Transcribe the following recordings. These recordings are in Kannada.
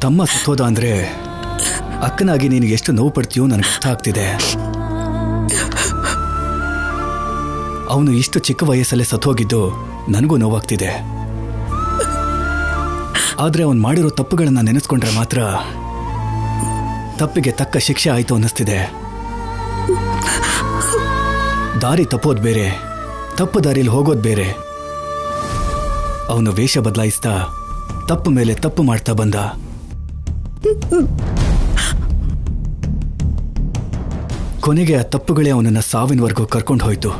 ತಮ್ಮ ಸತ್ತೋದ ಅಂದ್ರೆ ಅಕ್ಕನಾಗಿ ನೀನು ಎಷ್ಟು ನೋವು ಪಡ್ತೀಯೋ ನನಗೆ ಅರ್ಥ ಆಗ್ತಿದೆ. ಅವನು ಇಷ್ಟು ಚಿಕ್ಕ ವಯಸ್ಸಲ್ಲೇ ಸತ್ತೋಗಿದ್ದು ನನಗೂ ನೋವಾಗ್ತಿದೆ. ಆದ್ರೆ ಅವನು ಮಾಡಿರೋ ತಪ್ಪುಗಳನ್ನ ನೆನೆಸ್ಕೊಂಡ್ರೆ ಮಾತ್ರ ತಪ್ಪಿಗೆ ತಕ್ಕ ಶಿಕ್ಷೆ ಆಯ್ತು ಅನ್ನಿಸ್ತಿದೆ. ದಾರಿ ತಪ್ಪೋದು ಬೇರೆ, ತಪ್ಪು ದಾರಿಲಿ ಹೋಗೋದು ಬೇರೆ. ಅವನು ವೇಷ ಬದಲಾಯಿಸ್ತಾ ತಪ್ಪು ಮೇಲೆ ತಪ್ಪು ಮಾಡ್ತಾ ಬಂದ. ಕೊನೆಗೆ ಆ ತಪ್ಪುಗಳೇ ಅವನನ್ನ ಸಾವಿನವರೆಗೂ ಕರ್ಕೊಂಡು ಹೋಯ್ತು.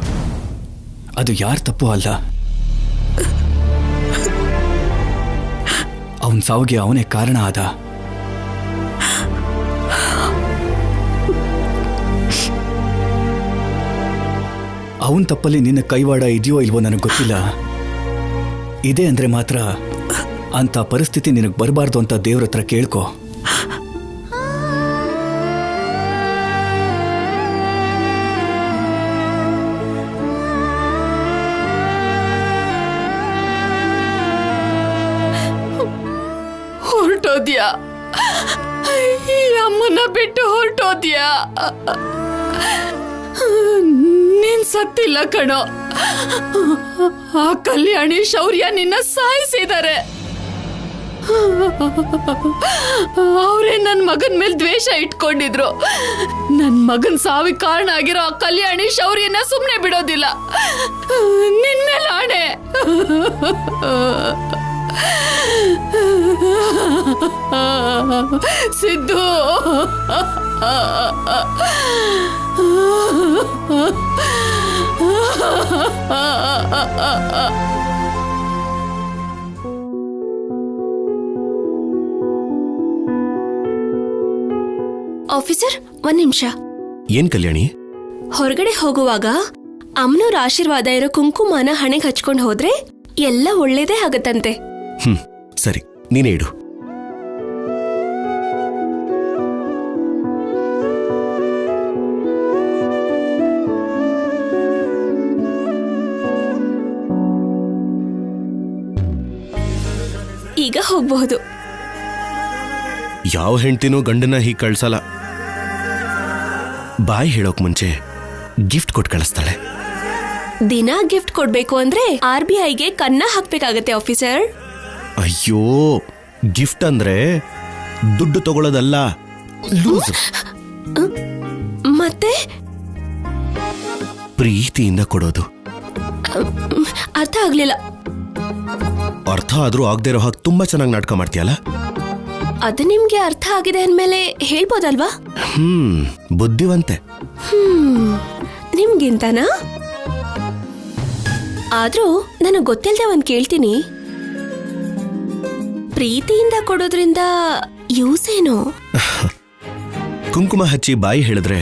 ಅದು ಯಾರ ತಪ್ಪು ಅಲ್ಲ, ಅವನ ಸಾವಿಗೆ ಅವನೇ ಕಾರಣ ಆದ. ಅವನ ತಪ್ಪಲ್ಲಿ ನಿನ್ನ ಕೈವಾಡ ಇದೆಯೋ ಇಲ್ವೋ ನನಗೆ ಗೊತ್ತಿಲ್ಲ. ಇದೆ ಅಂದ್ರೆ ಮಾತ್ರ ಅಂತ ಪರಿಸ್ಥಿತಿ ನಿನಗೆ ಬರಬಾರ್ದು ಅಂತ ದೇವ್ರ ಹತ್ರ ಕೇಳ್ಕೊ. ಹೊರಟೋದ್ಯಾ? ಈ ಅಮ್ಮನ ಬಿಟ್ಟು ಹೊರಟೋದ್ಯಾ? ನೀನ್ ಸತ್ತಿಲ್ಲ ಕಣೋ. ಆ ಕಲ್ಯಾಣಿ ಶೌರ್ಯ ನಿನ್ನ ಸಾಯಿಸಿದ್ದಾರೆ. ಅವರೇ ನನ್ನ ಮಗನ ಮೇಲೆ ದ್ವೇಷ ಇಟ್ಕೊಂಡಿದ್ರು. ನನ್ನ ಮಗನ್ ಸಾವಿಗೆ ಕಾರಣ ಆಗಿರೋ ಆ ಕಲ್ಯಾಣಿ ಶೌರ್ಯನ ಸುಮ್ಮನೆ ಬಿಡೋದಿಲ್ಲ. ನಿನ್ ಮೇಲೆ ಆಣೆ. ಸಿದ್ದು, ಆಫೀಸರ್, ಒಂದ್ ನಿಮಿಷ. ಏನ್ ಕಲ್ಯಾಣಿ? ಹೊರಗಡೆ ಹೋಗುವಾಗ ಅಮ್ಮನವ್ರ ಆಶೀರ್ವಾದ ಇರೋ ಕುಂಕುಮನ ಹಣೆಗೆ ಹಚ್ಕೊಂಡು ಹೋದ್ರೆ ಎಲ್ಲ ಒಳ್ಳೇದೇ ಆಗತ್ತಂತೆ. ಸರಿ, ನೀನೇ ಇಡು. ಈಗ ಹೋಗ್ಬಹುದು. ಯಾವ ಹೆಂಡ್ತಿನೂ ಗಂಡನ ಹೀಗೆ ಕಳ್ಸಲ್ಲ. ಬಾಯ್ ಹೇಳೋಕ್ ಮುಂಚೆ ಗಿಫ್ಟ್ ಕೊಟ್ಟು ಕಳಿಸ್ತಾಳೆ. ದಿನ ಗಿಫ್ಟ್ ಕೊಡ್ಬೇಕು ಅಂದ್ರೆ RBIಗೆ ಕನ್ನ ಹಾಕ್ಬೇಕಾಗತ್ತೆ ಆಫೀಸರ್. ಅಯ್ಯೋ, ಗಿಫ್ಟ್ ಅಂದ್ರೆ ದುಡ್ಡು ತಗೊಳ್ಳೋದಲ್ಲ, ಲೂಸ್. ಮತ್ತೆ ಪ್ರೀತಿಯಿಂದ ಕೊಡೋದು. ಅರ್ಥ ಆಗ್ಲಿಲ್ಲ. ಅರ್ಥ ಆದ್ರೂ ಆಗದೆ ಇರೋ ಹಾಗೆ ತುಂಬಾ ಚೆನ್ನಾಗಿ ನಾಟಕ ಮಾಡ್ತೀಯಲ್ಲ. ಅದು ನಿಮ್ಗೆ ಅರ್ಥ ಆಗಿದೆ ಅಂದ್ಮೇಲೆ ಹೇಳ್ಬೋದಲ್ವಾ? ಬುದ್ಧಿವಂತೆ. ನಿಮ್ಗಿಂತನಾ? ಆದ್ರೂ ನನಗ್ ಗೊತ್ತಿಲ್ದೆ ಒಂದ್ ಕೇಳ್ತೀನಿ. ಪ್ರೀತಿಯಿಂದ ಕೊಡೋದ್ರಿಂದ ಯೂಸ್ ಏನು? ಕುಂಕುಮ ಹಚ್ಚಿ ಬಾಯಿ ಹೇಳಿದ್ರೆ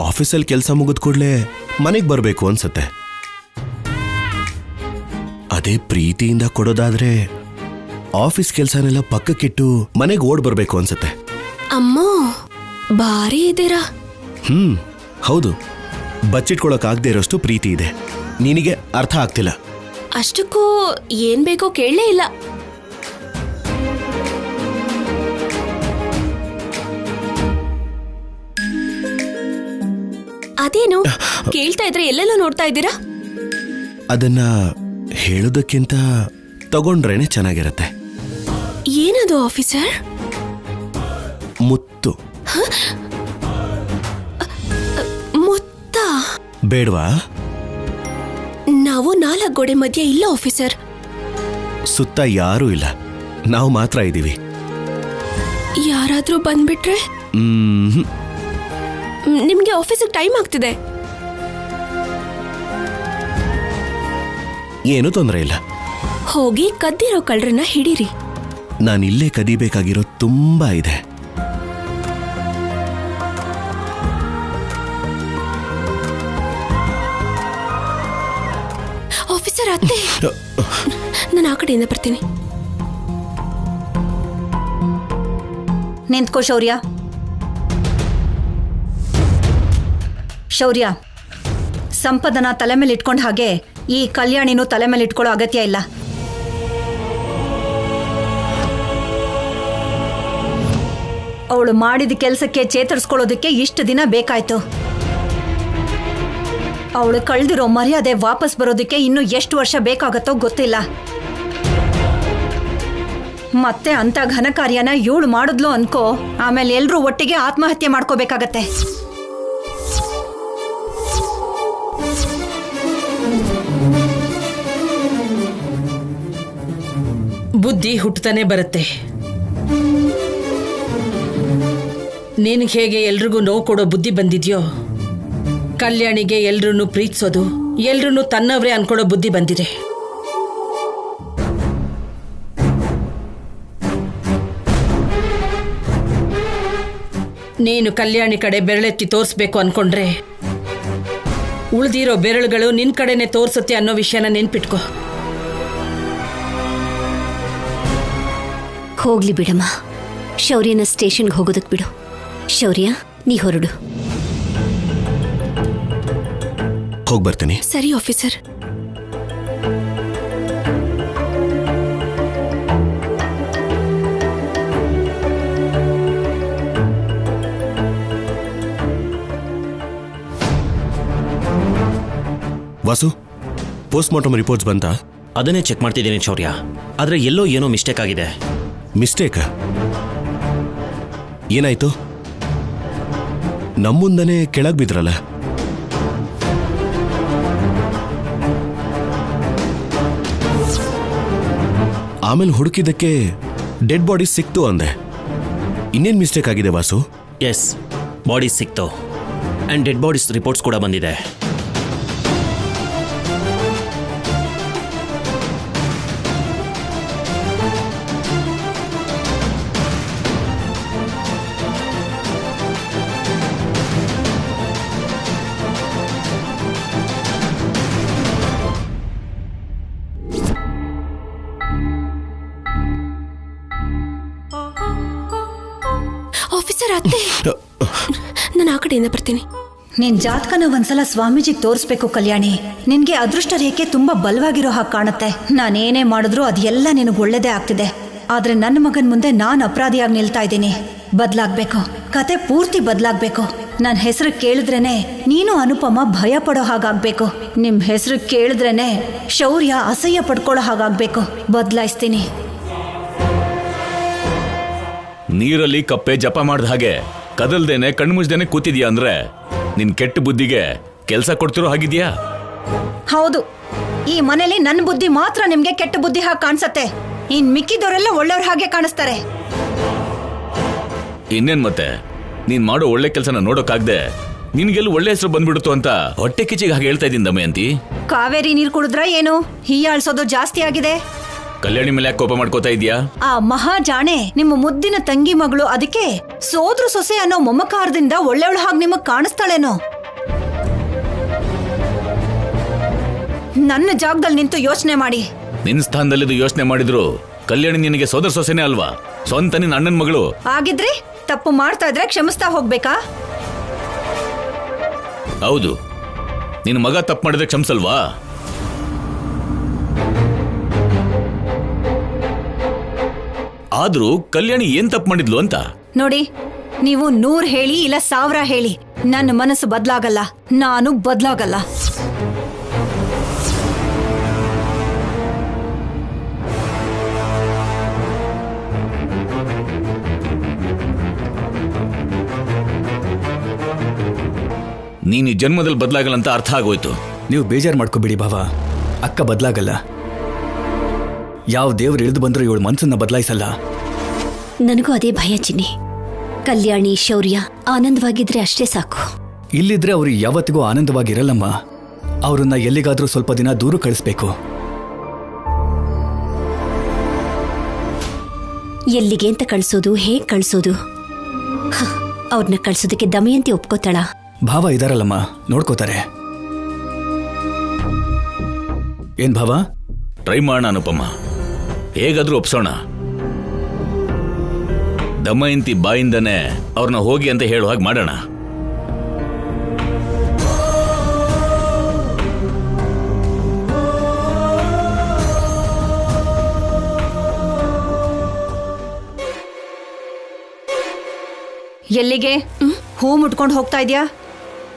ಆಫೀಸಲ್ಲಿ ಕೆಲಸ ಮುಗಿದ್ ಕೂಡ್ಲೆ ಮನೆಗ್ ಬರ್ಬೇಕು ಅನ್ಸತ್ತೆ. ಅದೇ ಪ್ರೀತಿಯಿಂದ ಕೊಡೋದಾದ್ರೆ ಆಫೀಸ್ ಕೆಲಸನೆಲ್ಲ ಪಕ್ಕಕ್ಕಿಟ್ಟು ಮನೆಗೆ ಓಡ್ ಬರ್ಬೇಕು ಅನ್ಸತ್ತೆ. ಅಮ್ಮೋ, ಬಾರಿ ಇದ್ದೀರಾ. ಹೌದು, ಬಚ್ಚಿಟ್ಕೊಳಕ್ ಆಗದೆ ಇರೋಷ್ಟು ಪ್ರೀತಿ ಇದೆ. ನಿನಗೆ ಅರ್ಥ ಆಗ್ತಿಲ್ಲ. ಅಷ್ಟಕ್ಕೂ ಏನ್ ಬೇಕೋ ಕೇಳಲೇ ಇಲ್ಲ. ಅದೇನು ಕೇಳ್ತಾ ಇದ್ರೆ ಎಲ್ಲೆಲ್ಲೋ ನೋಡ್ತಾ ಇದ್ದೀರಾ? ಅದನ್ನ ಹೇಳೋದಕ್ಕಿಂತ ತಗೊಂಡ್ರೇನೆ ಚೆನ್ನಾಗಿರತ್ತೆ. ಏನದು ಆಫೀಸರ್? ಮುತ್ತು. ಮುತ್ತ? ಬೇಡ್ವಾ? ನಾವು 4 ಗೋಡೆ ಮಧ್ಯೆ ಇಲ್ಲ ಆಫೀಸರ್. ಸುತ್ತ ಯಾರೂ ಇಲ್ಲ, ನಾವು ಮಾತ್ರ ಇದ್ದೀವಿ. ಯಾರಾದ್ರೂ ಬಂದ್ಬಿಟ್ರೆ? ನಿಮ್ಗೆ ಆಫೀಸಿಗೆ ಟೈಮ್ ಆಗ್ತಿದೆ. ಏನೂ ತೊಂದರೆ ಇಲ್ಲ. ಹೋಗಿ ಕದ್ದಿರೋ ಕಳ್ಳರನ್ನ ಹಿಡೀರಿ. ನಾನಿಲ್ಲೇ ಕದಿಬೇಕಾಗಿರೋ ತುಂಬಾ ಇದೆ. ಆಫೀಸರ್, ಅತ್ತೆ, ನಾನು ಆ ಕಡೆಯಿಂದ ಬರ್ತೀನಿ. ನಿಂತ್ಕೋ ಶೌರ್ಯ. ಶೌರ್ಯ, ಸಂಪದನ ತಲೆ ಮೇಲೆ ಇಟ್ಕೊಂಡ ಹಾಗೆ ಈ ಕಲ್ಯಾಣಿನೂ ತಲೆ ಮೇಲೆ ಇಟ್ಕೊಳ್ಳೋ ಅಗತ್ಯ ಇಲ್ಲ. ಅವಳು ಮಾಡಿದ ಕೆಲಸಕ್ಕೆ ಚೇತರಿಸ್ಕೊಳ್ಳೋದಕ್ಕೆ ಇಷ್ಟು ದಿನ ಬೇಕಾಯ್ತು. ಅವಳು ಕಳೆದಿರೋ ಮರ್ಯಾದೆ ವಾಪಸ್ ಬರೋದಕ್ಕೆ ಇನ್ನು ಎಷ್ಟು ವರ್ಷ ಬೇಕಾಗತ್ತೋ ಗೊತ್ತಿಲ್ಲ. ಮತ್ತೆ ಅಂತ ಘನ ಕಾರ್ಯನ ಇವಳು ಮಾಡಿದ್ಲು ಅನ್ಕೋ, ಆಮೇಲೆ ಎಲ್ರೂ ಒಟ್ಟಿಗೆ ಆತ್ಮಹತ್ಯೆ ಮಾಡ್ಕೋಬೇಕಾಗತ್ತೆ. ಬುದ್ಧಿ ಹುಟ್ಟತಾನೆ ಬರುತ್ತೆ. ನಿನಗೆ ಹೇಗೆ ಎಲ್ರಿಗೂ ನೋವು ಕೊಡೋ ಬುದ್ಧಿ ಬಂದಿದ್ಯೋ, ಕಲ್ಯಾಣಿಗೆ ಎಲ್ರನ್ನೂ ಪ್ರೀತಿಸೋದು, ಎಲ್ರನ್ನೂ ತನ್ನವರೇ ಅನ್ಕೊಡೋ ಬುದ್ಧಿ ಬಂದಿದೆ. ನೀನು ಕಲ್ಯಾಣಿ ಕಡೆ ಬೆರಳೆತ್ತಿ ತೋರಿಸ್ಬೇಕು ಅನ್ಕೊಂಡ್ರೆ ಉಳಿದಿರೋ ಬೆರಳುಗಳು ನಿನ್ ಕಡೆನೆ ತೋರ್ಸುತ್ತೆ ಅನ್ನೋ ವಿಷಯನ ನೆನ್ಪಿಟ್ಕೋ. ಹೋಗ್ಲಿ ಬಿಡಮ್ಮ, ಶೌರ್ಯನ ಸ್ಟೇಷನ್ಗೆ ಹೋಗೋದಕ್ಕೆ ಬಿಡು. ಶೌರ್ಯ, ನೀ ಹೊರಡು. ಹೋಗಿ ಬರ್ತೀನಿ. ಸರಿ officer. Vasu, post mortem reports ಬಂತಾ? ಅದನ್ನೇ ಚೆಕ್ ಮಾಡ್ತಿದ್ದೀನಿ ಶೌರ್ಯ, ಆದರೆ ಎಲ್ಲೋ ಏನೋ ಮಿಸ್ಟೇಕ್ ಆಗಿದೆ. ಮಿಸ್ಟೇಕ್? ಏನಾಯ್ತು? ನಮ್ಮುಂದನೇ ಕೆಳಗೆ ಬಿದ್ರಲ್ಲ. ಆಮೇಲೆ ಹುಡುಕಿದ್ದಕ್ಕೆ ಡೆಡ್ ಬಾಡಿ ಸಿಕ್ತು ಅಂದೆ. ಇನ್ನೇನು ಮಿಸ್ಟೇಕ್ ಆಗಿದೆ ವಾಸು? ಎಸ್, ಬಾಡಿ ಸಿಕ್ತು ಆ್ಯಂಡ್ ಡೆಡ್ ಬಾಡೀಸ್ ರಿಪೋರ್ಟ್ಸ್ ಕೂಡ ಬಂದಿದೆ. ಆಫೀಸರ್ ಅತ್ತೆ, ನಾನು ಆ ಕಡೆಯಿಂದ ಬರ್ತೀನಿ. ನಿನ್ ಜಾತಕನ ಒಂದ್ಸಲ ಸ್ವಾಮೀಜಿಗೆ ತೋರಿಸ್ಬೇಕು ಕಲ್ಯಾಣಿ. ನಿನ್ಗೆ ಅದೃಷ್ಟ ರೇಖೆ ತುಂಬಾ ಬಲವಾಗಿರೋ ಹಾಗೆ ಕಾಣುತ್ತೆ. ನಾನೇನೇ ಮಾಡಿದ್ರು ಅದೆಲ್ಲ ನಿನಗೆ ಒಳ್ಳೇದೇ ಆಗ್ತಿದೆ. ಆದ್ರೆ ನನ್ನ ಮಗನ್ ಮುಂದೆ ನಾನು ಅಪರಾಧಿಯಾಗಿ ನಿಲ್ತಾ ಇದ್ದೀನಿ. ಬದಲಾಗ್ಬೇಕು, ಕತೆ ಪೂರ್ತಿ ಬದಲಾಗ್ಬೇಕು. ನನ್ನ ಹೆಸರು ಕೇಳಿದ್ರೇನೆ ನೀನು ಅನುಪಮ ಭಯ ಪಡೋ ಹಾಗಾಗ್ಬೇಕು. ನಿಮ್ ಹೆಸರು ಕೇಳಿದ್ರೇನೆ ಶೌರ್ಯ ಅಸಹ್ಯ ಪಡ್ಕೊಳ್ಳೋ ಹಾಗಾಗ್ಬೇಕು. ಬದಲಾಯಿಸ್ತೀನಿ. ನೀರಲ್ಲಿ ಕಪ್ಪೆ ಜಪ ಮಾಡ್ದ ಹಾಗೆ ಕದಲ್ದೇನೆ ಕಣ್ಮುಚ್ದೇನೆ ಕೂತಿದ್ಯಾ ಅಂದ್ರೆ ನಿನ್ ಕೆಟ್ಟ ಬುದ್ಧಿಗೆ ಕೆಲಸ ಕೊಡ್ತಿರೋ ಹಾಗಿದ್ಯಾ? ಹೌದು, ಈ ಮನೇಲಿ ನನ್ನ ಬುದ್ಧಿ ಮಾತ್ರ ನಿಮ್ಗೆ ಕೆಟ್ಟ ಬುದ್ಧಿ ಹಾಗೆ ಕಾಣಿಸತ್ತೆ. ಇನ್ ಮಿಕ್ಕಿದವರೆಲ್ಲ ಒಳ್ಳೆಯವ್ರ ಹಾಗೆ ಕಾಣಿಸ್ತಾರೆ. ಇನ್ನೇನ್ ಮತ್ತೆ, ನೀನ್ ಮಾಡೋ ಒಳ್ಳೆ ಕೆಲಸನ ನೋಡೋಕಾಗ್ದೆ ನಿನ್ಗೆಲ್ಲ ಒಳ್ಳೆ ಹೆಸರು ಬಂದ್ಬಿಡುತ್ತು ಅಂತ ಹೊಟ್ಟೆ ಕಿಚಿಗೆ ಹಾಗೆ ಹೇಳ್ತಾ ಇದ್ದೀನಿ ದಮಯಂತಿ. ಕಾವೇರಿ ನೀರ್ ಕುಡಿದ್ರ ಏನು ಹೀಯಾಳ್ಸೋದು ಜಾಸ್ತಿ ಆಗಿದೆ? ಕಲ್ಯಾಣಿ ಮೇಲೆ ಯಾಕೆ ಕೋಪ ಮಾಡ್ಕೋತಾ ಇದೀಯಾ? ಆ ಮಹಾಜಾಣೆ ನಿಮ್ಮ ಮುದ್ದಿನ ತಂಗಿ ಮಗಳು, ಅದಕ್ಕೆ ಸೋದ್ರ ಸೊಸೆ ಅನ್ನೋ ಮಮಕಾರದಿಂದ ಒಳ್ಳೆಯವಳ ಹಾಗೆ ನಿಮಗ್ ಕಾಣಿಸ್ತಾಳೇನೋ? ನನ್ನ ಜಾಗದಲ್ಲಿ ನಿಂತು ಯೋಚನೆ ಮಾಡಿ. ನಿನ್ ಸ್ಥಾನದಲ್ಲಿದ್ದು ಯೋಚನೆ ಮಾಡಿದ್ರು ಕಲ್ಯಾಣಿ ನಿನಗೆ ಸೋದರ ಸೊಸೆನೇ ಅಲ್ವಾ? ಸ್ವಂತ ನಿನ್ನ ಅಣ್ಣನ ಮಗಳು ಆಗಿದ್ರೆ ತಪ್ಪು ಮಾಡ್ತಾ ಇದ್ರೆ ಕ್ಷಮಿಸ್ತಾ ಹೋಗ್ಬೇಕಾ? ಹೌದು, ನಿನ್ನ ಮಗ ತಪ್ಪು ಮಾಡಿದ್ರೆ ಕ್ಷಮಿಸಲ್ವಾ? ಆದ್ರೂ ಕಲ್ಯಾಣಿ ಏನ್ ತಪ್ಪು ಮಾಡಿದ್ಲು ಅಂತ ನೋಡಿ, ನೀವು 100 ಹೇಳಿ ಇಲ್ಲ 1000 ಹೇಳಿ, ನನ್ನ ಮನಸ್ಸು ಬದಲಾಗಲ್ಲ, ನಾನು ಬದಲಾಗಲ್ಲ. ನೀನ್ ಈ ಜನ್ಮದಲ್ಲಿ ಬದಲಾಗಲ್ಲ ಅಂತ ಅರ್ಥ ಆಗೋಯ್ತು. ನೀವು ಬೇಜಾರು ಮಾಡ್ಕೋಬೇಡಿ ಭಾವ, ಅಕ್ಕ ಬದಲಾಗಲ್ಲ. ಯಾವ ದೇವ್ರು ಇಳಿದು ಬಂದರೂ ಇವಳು ಮನಸ್ಸನ್ನ ಬದಲಾಯಿಸಲ್ಲ. ನನಗೂ ಅದೇ ಭಯ ಚಿನ್ನಿ. ಕಲ್ಯಾಣಿ, ಶೌರ್ಯ ಆನಂದವಾಗಿದ್ರೆ ಅಷ್ಟೇ ಸಾಕು. ಇಲ್ಲಿದ್ರೆ ಅವರು ಯಾವತ್ತಿಗೂ ಆನಂದವಾಗಿರಲ್ಲಮ್ಮ. ಅವರನ್ನ ಎಲ್ಲಿಗಾದ್ರೂ ಸ್ವಲ್ಪ ದಿನ ದೂರ ಕಳಿಸ್ಬೇಕು. ಎಲ್ಲಿಗೆ ಅಂತ ಕಳಿಸೋದು, ಹೇಗ್ ಕಳಿಸೋದು? ಅವ್ರನ್ನ ಕಳ್ಸೋದಕ್ಕೆ ದಮಯಂತಿ ಒಪ್ಕೋತಾಳ? ಭಾವ ಇದಾರಲ್ಲಮ್ಮ, ನೋಡ್ಕೋತಾರೆ. ಏನ್ ಭಾವ? ಟ್ರೈ ಮಾಡೋಣ ಅನುಪಮ, ಹೇಗಾದ್ರೂ ಒಪ್ಸೋಣ. ದಮಯಂತಿ ಬಾಯಿಂದನೇ ಅವ್ರನ್ನ ಹೋಗಿ ಅಂತ ಹೇಳೋ ಹಾಗೆ ಮಾಡೋಣ. ಎಲ್ಲಿಗೆ? ಹೂ ಮುಟ್ಕೊಂಡು ಹೋಗ್ತಾ ಇದ್ಯಾ?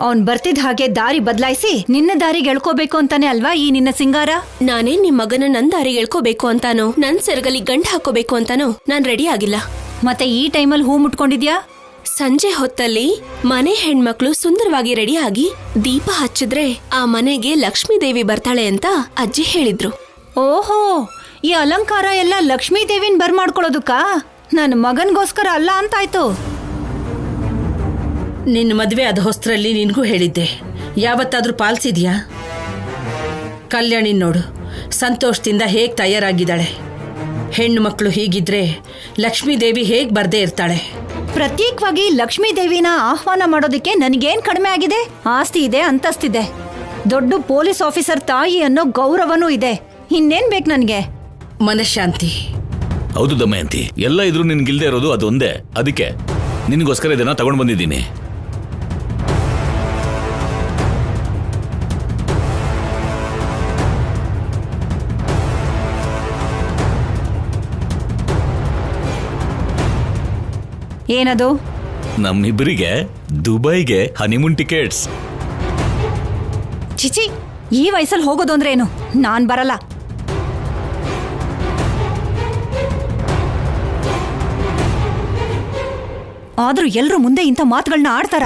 ಅವನ್ ಬರ್ತಿದ್ ಹಾಗೆ ದಾರಿ ಬದಲಾಯಿಸಿ ನಿನ್ನ ದಾರಿಗೆ ಎಳ್ಕೋಬೇಕು ಅಂತಾನೆ ಅಲ್ವಾ ಈ ನಿನ್ನ ಸಿಂಗಾರ? ನಾನೇ ನಿಮ್ ಮಗನ ನನ್ ದಾರಿಗೆ ಎಳ್ಕೋಬೇಕು ಅಂತಾನೋ ನನ್ ಸೆರಗಲಿ ಗಂಟ್ ಹಾಕೋಬೇಕು ಅಂತಾನೋ ನಾನ್ ರೆಡಿ ಆಗಿಲ್ಲ. ಮತ್ತೆ ಈ ಟೈಮಲ್ಲಿ ಹೂ ಮುಟ್ಕೊಂಡಿದ್ಯಾ? ಸಂಜೆ ಹೊತ್ತಲ್ಲಿ ಮನೆ ಹೆಣ್ಮಕ್ಳು ಸುಂದರವಾಗಿ ರೆಡಿ ಆಗಿ ದೀಪ ಹಚ್ಚಿದ್ರೆ ಆ ಮನೆಗೆ ಲಕ್ಷ್ಮೀ ದೇವಿ ಬರ್ತಾಳೆ ಅಂತ ಅಜ್ಜಿ ಹೇಳಿದ್ರು. ಓಹೋ, ಈ ಅಲಂಕಾರ ಎಲ್ಲ ಲಕ್ಷ್ಮೀ ದೇವಿನ್ ಬರ್ಮಾಡ್ಕೊಳ್ಳೋದಕ್ಕ? ನನ್ನ ಮಗನ್ಗೋಸ್ಕರ ಅಲ್ಲ ಅಂತಾಯ್ತು. ನಿನ್ನ ಮದುವೆ ಅದ ಹೊಸ್ತ್ರಲ್ಲಿ ನಿನ್ಗೂ ಹೇಳಿದ್ದೆ, ಯಾವತ್ತಾದ್ರೂ ಪಾಲಿಸಿದ್ಯಾ? ಕಲ್ಯಾಣಿ ನೋಡು, ಸಂತೋಷದಿಂದ ಹೇಗ್ ತಯಾರಾಗಿದ್ದಾಳೆ. ಹೆಣ್ಣು ಮಕ್ಕಳು ಹೀಗಿದ್ರೆ ಲಕ್ಷ್ಮೀ ದೇವಿ ಹೇಗ್ ಬರ್ದೇ ಇರ್ತಾಳೆ? ಪ್ರತ್ಯೇಕವಾಗಿ ಲಕ್ಷ್ಮೀ ದೇವಿನ ಆಹ್ವಾನ ಮಾಡೋದಕ್ಕೆ ನನಗೇನ್ ಕಡಿಮೆ ಆಗಿದೆ? ಆಸ್ತಿ ಇದೆ, ಅಂತಸ್ತಿದೆ, ದೊಡ್ಡ ಪೊಲೀಸ್ ಆಫೀಸರ್ ತಾಯಿ ಅನ್ನೋ ಗೌರವನೂ ಇದೆ. ಇನ್ನೇನ್ ಬೇಕು ನನ್ಗೆ? ಮನಃಶಾಂತಿ. ಹೌದು ದಮಯಂತಿ, ಎಲ್ಲ ಇದ್ರೂ ನಿನ್ಗಿಲ್ದೇ ಇರೋದು ಅದೊಂದೇ. ಅದಕ್ಕೆ ನಿನಗೋಸ್ಕರ ಇದನ್ನ ತಗೊಂಡ್ ಬಂದಿದ್ದೀನಿ. ಏನದು? ನಮ್ಮಿಬ್ಬರಿಗೆ ದುಬೈಗೆ ಹನಿಮೂನ್ ಟಿಕೆಟ್ಸ್. ಚಿಚಿ, ಈ ವಯಸ್ಸಲ್ಲಿ ಹೋಗೋದು ಅಂದ್ರೆ ಏನು? ನಾನ್ ಬರಲ್ಲ. ಆದ್ರೂ ಎಲ್ರು ಮುಂದೆ ಇಂಥ ಮಾತುಗಳನ್ನ ಆಡ್ತಾರ?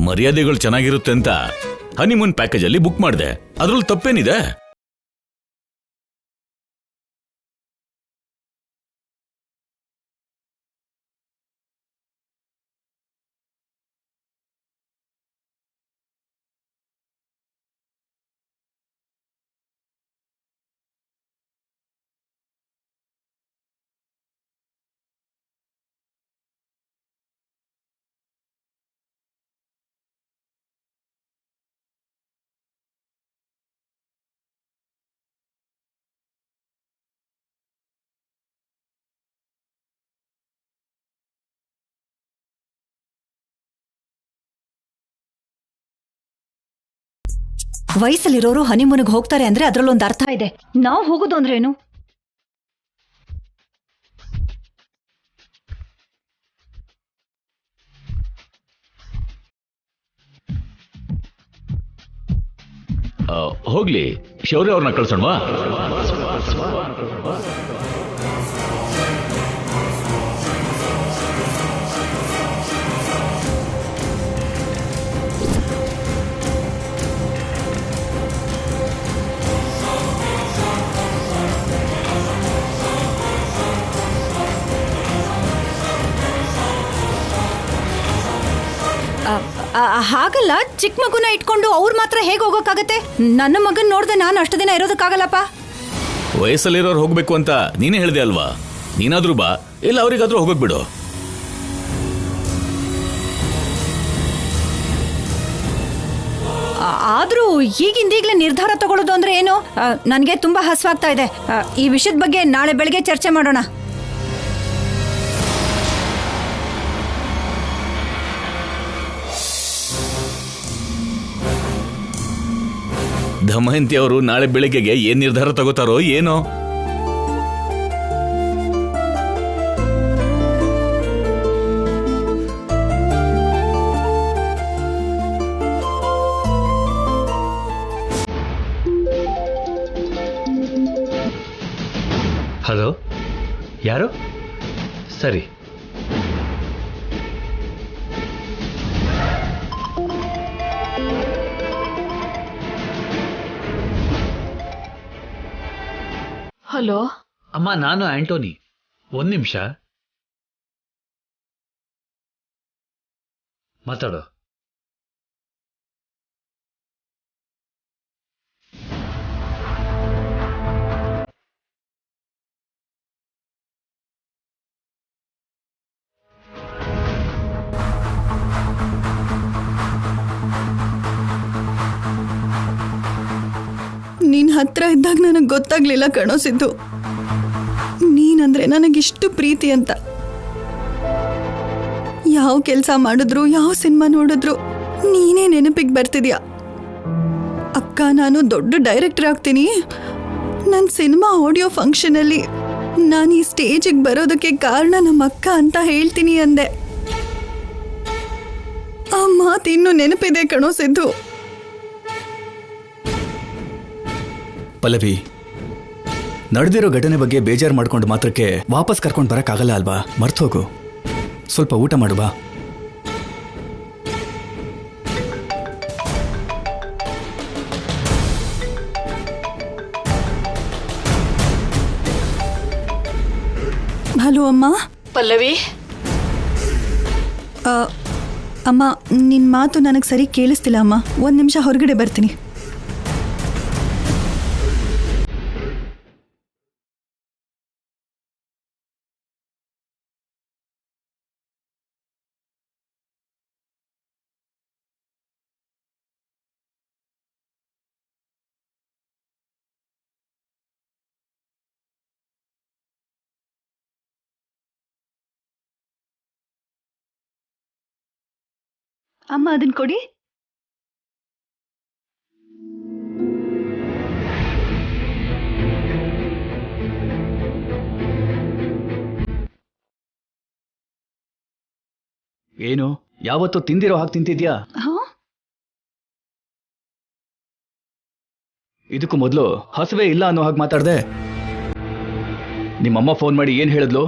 ಮರ್ಯಾದೆಗಳು ಚೆನ್ನಾಗಿರುತ್ತೆ ಅಂತ ಹನಿಮೂನ್ ಪ್ಯಾಕೇಜ್ ಅಲ್ಲಿ ಬುಕ್ ಮಾಡಿದೆ. ಅದ್ರಲ್ಲಿ ತಪ್ಪೇನಿದೆ? ವಯಸ್ಸಲ್ಲಿರೋರು ಹನಿಮೂನ್ಗೆ ಹೋಗ್ತಾರೆ ಅಂದ್ರೆ ಅದ್ರಲ್ಲೊಂದು ಅರ್ಥ ಇದೆ. ನಾವು ಹೋಗೋದು ಅಂದ್ರೆ ಏನು? ಹೋಗ್ಲಿ, ಶೌರ್ಯ ಅವ್ರನ್ನ ಕಳ್ಸೋಣವಾ? ಹಾಗಲ್ಲ, ಚಿಕ್ಕ ಮಗುನ ಇಟ್ಕೊಂಡು ಅವ್ರು ಮಾತ್ರ ಹೇಗೆ ಹೋಗೋಕ್ಕಾಗತ್ತೆ? ನನ್ನ ಮಗನ್ ನೋಡ್ದೆ ನಾನು ಅಷ್ಟು ದಿನ ಇರೋದಕ್ಕಾಗಲ್ಲಪ್ಪ. ವಯಸ್ಸಲ್ಲಿರೋರು ಹೋಗ್ಬೇಕು ಅಂತ ನೀನೇ ಹೇಳಿದೆ ಅಲ್ವಾ? ನೀನಾದ್ರೂ ಬಾ, ಇಲ್ಲ ಅವ್ರಿಗಾದ್ರೂ ಹೋಗಕ್ ಬಿಡು. ಆದ್ರೂ ಈಗಿಂದೀಗ್ಲೇ ನಿರ್ಧಾರ ತಗೊಳ್ಳೋದು ಅಂದ್ರೆ ಏನು? ನನಗೆ ತುಂಬಾ ಹಸುವಾಗ್ತಾ ಇದೆ. ಈ ವಿಷಯದ ಬಗ್ಗೆ ನಾಳೆ ಬೆಳಗ್ಗೆ ಚರ್ಚೆ ಮಾಡೋಣ. ದಮಯಂತಿ ಅವರು ನಾಳೆ ಬೆಳಿಗ್ಗೆಗೆ ಏನ್ ನಿರ್ಧಾರ ತಗೋತಾರೋ ಏನೋ. ಹಲೋ, ಯಾರು? ಸರಿ. ಹಲೋ ಅಮ್ಮ, ನಾನು ಆಂಟೋನಿ. ಒಂದ್ ನಿಮಿಷ ಮಾತಾಡೋ. ನೀನ್ ಹತ್ರ ಇದ್ದಾಗ ನನಗೆ ಗೊತ್ತಾಗ್ಲಿಲ್ಲ ಕಣೋ ಸಿದ್ದು, ನೀನಂದ್ರೆ ನನಗಿಷ್ಟು ಪ್ರೀತಿ ಅಂತ. ಯಾವ ಕೆಲಸ ಮಾಡಿದ್ರು, ಯಾವ ಸಿನಿಮಾ ನೋಡಿದ್ರು ನೀನೇ ನೆನಪಿಗೆ ಬರ್ತಿದ್ಯಾ. ಅಕ್ಕ, ನಾನು ದೊಡ್ಡ ಡೈರೆಕ್ಟರ್ ಆಗ್ತೀನಿ. ನನ್ನ ಸಿನಿಮಾ ಆಡಿಯೋ ಫಂಕ್ಷನಲ್ಲಿ ನಾನು ಈ ಸ್ಟೇಜಿಗೆ ಬರೋದಕ್ಕೆ ಕಾರಣ ನಮ್ಮ ಅಕ್ಕ ಅಂತ ಹೇಳ್ತೀನಿ ಅಂದೆ. ಮಾತು ಇನ್ನೂ ನೆನಪಿದೆ ಕಣೋ ಸಿದ್ದು. ಪಲ್ಲವಿ, ನಡೆದಿರೋ ಘಟನೆ ಬಗ್ಗೆ ಬೇಜಾರು ಮಾಡ್ಕೊಂಡು ಮಾತ್ರಕ್ಕೆ ವಾಪಸ್ ಕರ್ಕೊಂಡು ಬರಕ್ಕಾಗಲ್ಲ ಅಲ್ವಾ? ಮರ್ತೋಗು. ಸ್ವಲ್ಪ ಊಟ ಮಾಡು ಬಾ. ಹಲೋ ಅಮ್ಮ. ಪಲ್ಲವಿ, ಅಮ್ಮ ನಿನ್ನ ಮಾತು ನನಗೆ ಸರಿ ಕೇಳಿಸ್ತಿಲ್ಲ ಅಮ್ಮ. ಒಂದು ನಿಮಿಷ ಹೊರಗಡೆ ಬರ್ತೀನಿ. ಅಮ್ಮ ಅದನ್ನ ಕೊಡಿ. ಏನು ಯಾವತ್ತೂ ತಿಂದಿರೋ ಹಾಗೆ ತಿಂತಿದ್ಯಾ? ಇದಕ್ಕೂ ಮೊದಲು ಹಸುವೆ ಇಲ್ಲ ಅನ್ನೋ ಹಾಗೆ ಮಾತಾಡ್ದೆ. ನಿಮ್ಮಮ್ಮ ಫೋನ್ ಮಾಡಿ ಏನ್ ಹೇಳಿದ್ಲು?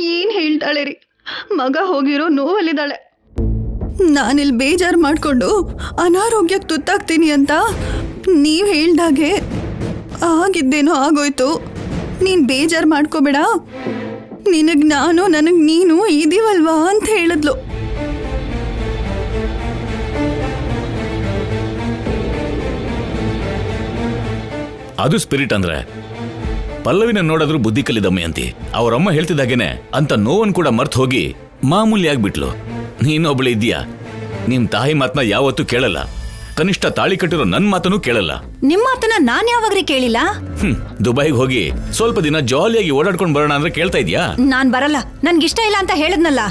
ಏನ್ ಹೇಳ್ತಾಳೆ ರೀ? ಮಗ ಹೋಗಿರೋ ನೋವಲ್ಲಿದ್ದಾಳೆ. ನಾನಿಲ್ಲಿ ಬೇಜಾರು ಮಾಡಿಕೊಂಡು ಅನಾರೋಗ್ಯಕ್ಕೆ ತುತ್ತಾಗ್ತೀನಿ ಅಂತ ನೀವು ಹೇಳ್ದಾಗೆ ಆಗಿದ್ದೇನೋ ಆಗೋಯ್ತು. ನೀನು ಬೇಜಾರು ಮಾಡ್ಕೋಬೇಡ, ನಿನಗೆ ನಾನು ನನಗೆ ನೀನು ಇದೀವಲ್ವಾ ಅಂತ ಹೇಳಿದ್ಲು. ಅದು ಸ್ಪಿರಿಟ್ ಅಂದ್ರೆ. ಪಲ್ಲವಿನ ನೋಡಿದ್ರು ಬುದ್ಧಿ ಕಲಿದಮ್ಮೆ ಅಂತಿ. ಅವರಮ್ಮ ಹೇಳ್ತಿದ್ದಾಗೇನೆ ಅಂತ ನೋವನ್ನು ಕೂಡ ಮರ್ತು ಹೋಗಿ ಮಾಮೂಲಿ ಆಗ್ಬಿಟ್ಲು. ನೀನೊಬ್ಳು ಇದ್ದೀಯಾ, ನಿಮ್ ತಾಯಿ ಮಾತನ್ನ ಯಾವತ್ತೂ ಕೇಳಲ್ಲ. ಕನಿಷ್ಠ ತಾಳಿ ಕಟ್ಟಿರೋ ನನ್ ಮಾತನ್ನು ಕೇಳಲ್ಲ. ನಿಮ್ಮ ಮಾತನ್ನ ನಾನ್ ಯಾವಾಗ್ರಿ ಕೇಳಿಲ್ಲ? ದುಬೈಗೆ ಹೋಗಿ ಸ್ವಲ್ಪ ದಿನ ಜಾಲಿಯಾಗಿ ಓಡಾಡ್ಕೊಂಡು ಬರೋಣ ಅಂದ್ರೆ ಕೇಳ್ತಾ ಇದ್ಯಾ? ನಾನ್ ಬರಲ್ಲ, ನನ್ಗಿಷ್ಟ ಇಲ್ಲ ಅಂತ ಹೇಳದ್ನಲ್ಲ.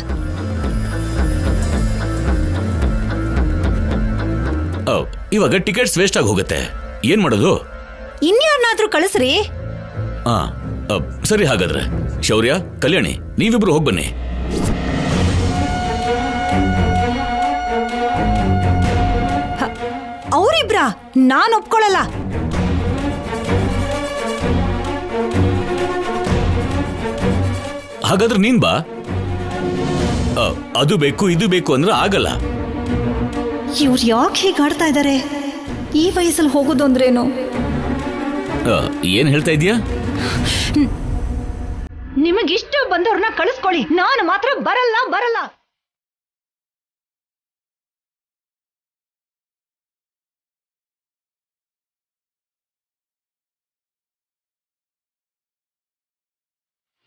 ಇವಾಗ ಟಿಕೆಟ್ಸ್ ವೇಸ್ಟ್ ಆಗಿ ಹೋಗುತ್ತೆ. ಏನ್ ಮಾಡೋದು? ಇನ್ಯಾರನ್ನಾದ್ರೂ ಕಳಿಸ್ರಿ. ಸರಿ, ಹಾಗಾದ್ರೆ ಶೌರ್ಯ, ಕಲ್ಯಾಣಿ, ನೀವಿಬ್ರು ಹೋಗಿ ಬನ್ನಿ. ಅವರಿಬ್ರ? ನಾನ್ ಒಪ್ಕೊಳ್ಳಲ್ಲ. ಹಾಗಾದ್ರೆ ನೀನ್ ಬಾ. ಅದು ಬೇಕು ಇದು ಬೇಕು ಅಂದ್ರೆ ಆಗಲ್ಲ. ಇವ್ರು ಯಾಕೆ ಹೀಗೆ ಆಡ್ತಾ ಇದ್ದಾರೆ? ಈ ವಯಸ್ಸಲ್ಲಿ ಹೋಗೋದು ಅಂದ್ರೇನು? ಏನ್ ಹೇಳ್ತಾ ಇದೀಯಾ? ನಿಮಗಿಷ್ಟ ಬಂದವ್ರನ್ನ ಕಳಿಸ್ಕೊಳ್ಳಿ, ನಾನು ಮಾತ್ರ ಬರಲ್ಲ ಬರಲ್ಲ.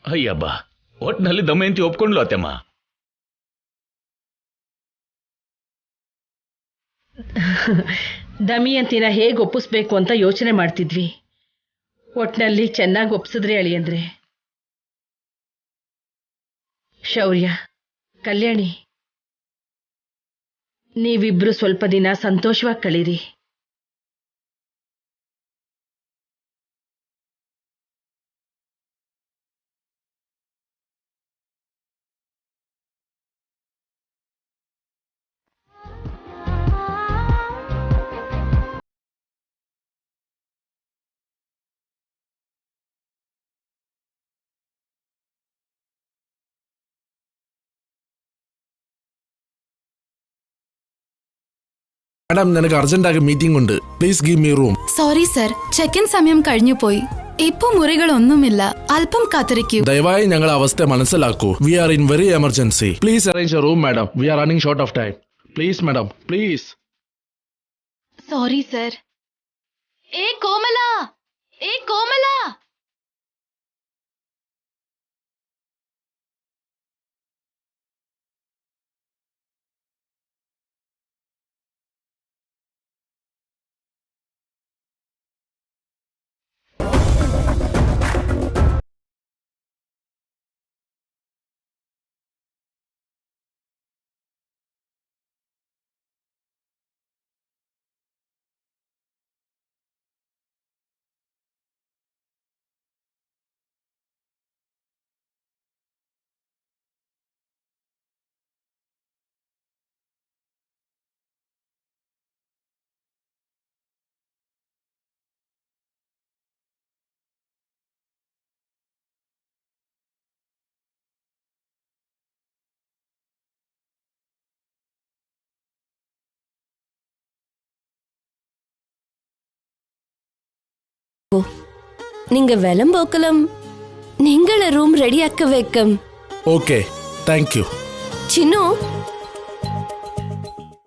ಅಯ್ಯಬ್ಬ, ಒಟ್ನಲ್ಲಿ ದಮಯಂತಿ ಒಪ್ಕೊಂಡ್ಲು ಅತ್ತೆಮ್ಮ. ದಮಯಂತಿನ ಹೇಗೆ ಒಪ್ಪಿಸ್ಬೇಕು ಅಂತ ಯೋಚನೆ ಮಾಡ್ತಿದ್ವಿ. ಒಟ್ನಲ್ಲಿ ಚೆನ್ನಾಗಿ ಒಪ್ಸಿದ್ರೆ ಅಳಿಯಂದ್ರೆ. ಶೌರ್ಯ, ಕಲ್ಯಾಣಿ, ನೀವಿಬ್ರು ಸ್ವಲ್ಪ ದಿನ ಸಂತೋಷವಾಗಿ ಕಳೀರಿ. മാഡം എനിക്ക് അർജന്റായി മീറ്റിംഗ് ഉണ്ട്. Please give me room. Sorry sir, check in സമയം കഴിഞ്ഞു പോയി. ഇപ്പൊ മുറികളൊന്നുമില്ല, അല്പം കാത്തിരിക്കൂ. ദയവായി ഞങ്ങളുടെ അവസ്ഥ മനസ്സിലാക്കൂ. We are in very emergency. Please arrange a room madam. We are running short of time. Please madam, please. Sorry sir. ഏ കോമല. நீங்க விளம்போக்கலம் நீங்கள ரூம் ரெடியாக்க வைக்கம். Okay, thank you. சின்னு